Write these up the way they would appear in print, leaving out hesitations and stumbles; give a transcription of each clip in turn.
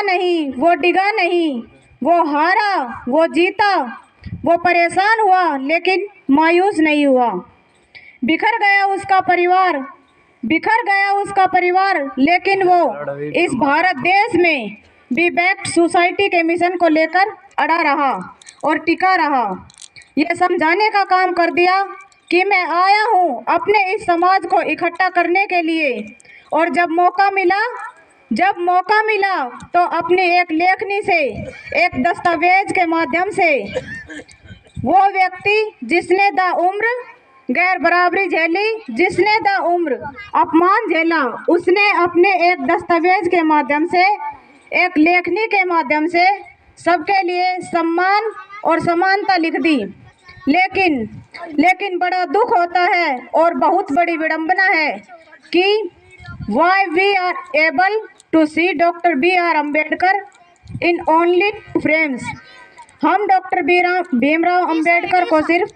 नहीं, वो डिगा नहीं, वो हारा, वो जीता, वो परेशान हुआ लेकिन मायूस नहीं हुआ। बिखर गया उसका परिवार, बिखर गया उसका परिवार, लेकिन वो इस भारत देश में बी बैक्ड सोसाइटी के मिशन को लेकर अड़ा रहा और टिका रहा। ये समझाने का काम कर दिया कि मैं आया हूँ अपने इस समाज को इकट्ठा करने के लिए, और जब मौका मिला तो अपनी एक लेखनी से, एक दस्तावेज के माध्यम से, वो व्यक्ति जिसने द उम्र गैर बराबरी झेली, जिसने द उम्र अपमान झेला, उसने अपने एक दस्तावेज के माध्यम से, एक लेखनी के माध्यम से सबके लिए सम्मान और समानता लिख दी। लेकिन बड़ा दुख होता है और बहुत बड़ी विडंबना है कि why we are able to see doctor B R Ambedkar in only two frames। हम डॉक्टर भीमराव अम्बेडकर को सिर्फ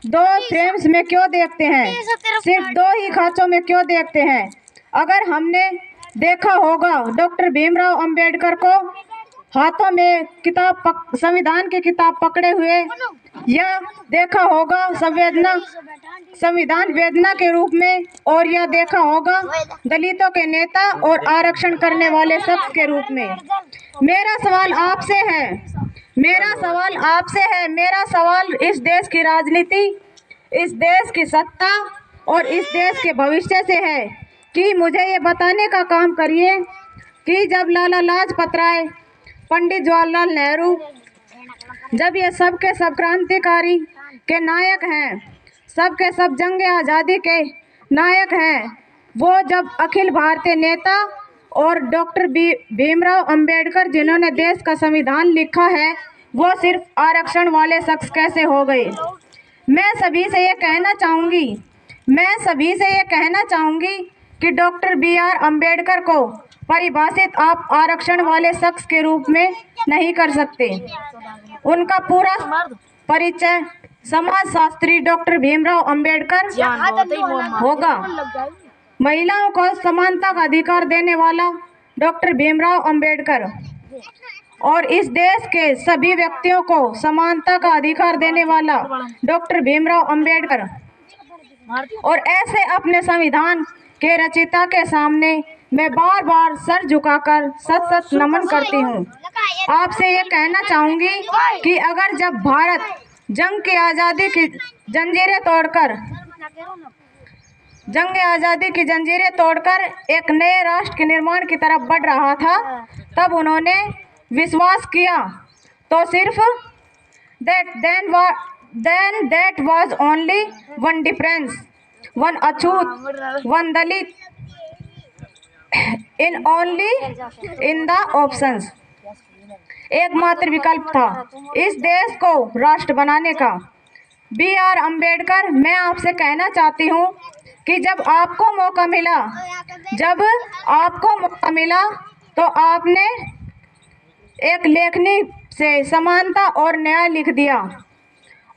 2 फ्रेम्स में क्यों देखते हैं, सिर्फ 2 ही खाँचों में क्यों देखते हैं। अगर हमने देखा होगा डॉक्टर भीमराव अम्बेडकर को हाथों में संविधान की किताब पकड़े हुए, या देखा होगा संविधान वेदना के रूप में, और यह देखा होगा दलितों के नेता और आरक्षण करने वाले शख्स के रूप में। मेरा सवाल आपसे है, मेरा सवाल इस देश की राजनीति, इस देश की सत्ता और इस देश के भविष्य से है कि मुझे ये बताने का काम करिए कि जब लाला लाजपत राय, पंडित जवाहरलाल नेहरू, जब ये सब के सब क्रांतिकारी के नायक हैं, सब के सब जंग आज़ादी के नायक हैं, वो जब अखिल भारतीय नेता और डॉक्टर भीमराव अम्बेडकर जिन्होंने देश का संविधान लिखा है, वो सिर्फ आरक्षण वाले शख्स कैसे हो गए। मैं सभी से ये कहना चाहूँगी कि डॉक्टर बी आर अम्बेडकर को परिभाषित आप आरक्षण वाले शख्स के रूप में नहीं कर सकते। उनका पूरा परिचय समाजशास्त्री डॉक्टर भीमराव अम्बेडकर होगा। महिलाओं को समानता का अधिकार देने वाला डॉक्टर भीमराव अम्बेडकर, और इस देश के सभी व्यक्तियों को समानता का अधिकार देने वाला डॉक्टर भीमराव अम्बेडकर। और ऐसे अपने संविधान के रचयिता के सामने मैं बार बार सर झुकाकर सत नमन करती हूँ। आपसे ये कहना चाहूँगी कि अगर जब भारत जंग आज़ादी की जंजीरें तोड़कर एक नए राष्ट्र के निर्माण की तरफ बढ़ रहा था, तब उन्होंने विश्वास किया तो सिर्फ that was only one difference, one Achhut, one Dalit, in the options। एकमात्र विकल्प था इस देश को राष्ट्र बनाने का। बी आर अम्बेडकर, मैं आपसे कहना चाहती हूँ कि जब आपको मौका मिला तो आपने एक लेखनी से समानता और न्याय लिख दिया,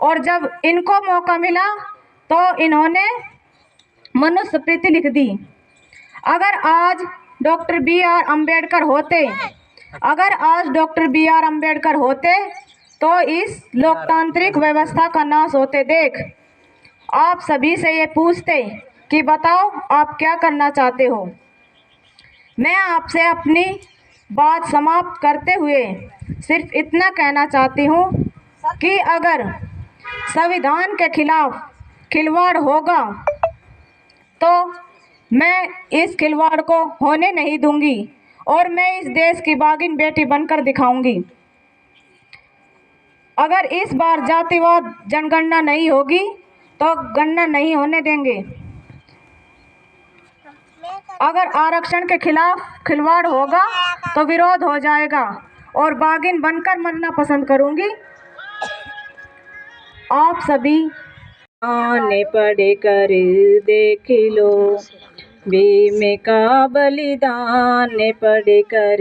और जब इनको मौका मिला तो इन्होंने मनुस्मृति लिख दी। अगर आज डॉक्टर बी आर अम्बेडकर होते तो इस लोकतांत्रिक व्यवस्था का नाश होते देख आप सभी से ये पूछते कि बताओ आप क्या करना चाहते हो। मैं आपसे अपनी बात समाप्त करते हुए सिर्फ इतना कहना चाहती हूँ कि अगर संविधान के खिलाफ खिलवाड़ होगा तो मैं इस खिलवाड़ को होने नहीं दूंगी, और मैं इस देश की बागिन बेटी बनकर दिखाऊंगी। अगर इस बार जातिवाद जनगणना नहीं होगी तो गणना नहीं होने देंगे। अगर आरक्षण के खिलाफ खिलवाड़ होगा तो विरोध हो जाएगा, और बागिन बनकर मरना पसंद करूंगी। आप सभी आने पढ़ कर देख लो, भीम का बलिदान पढ़ कर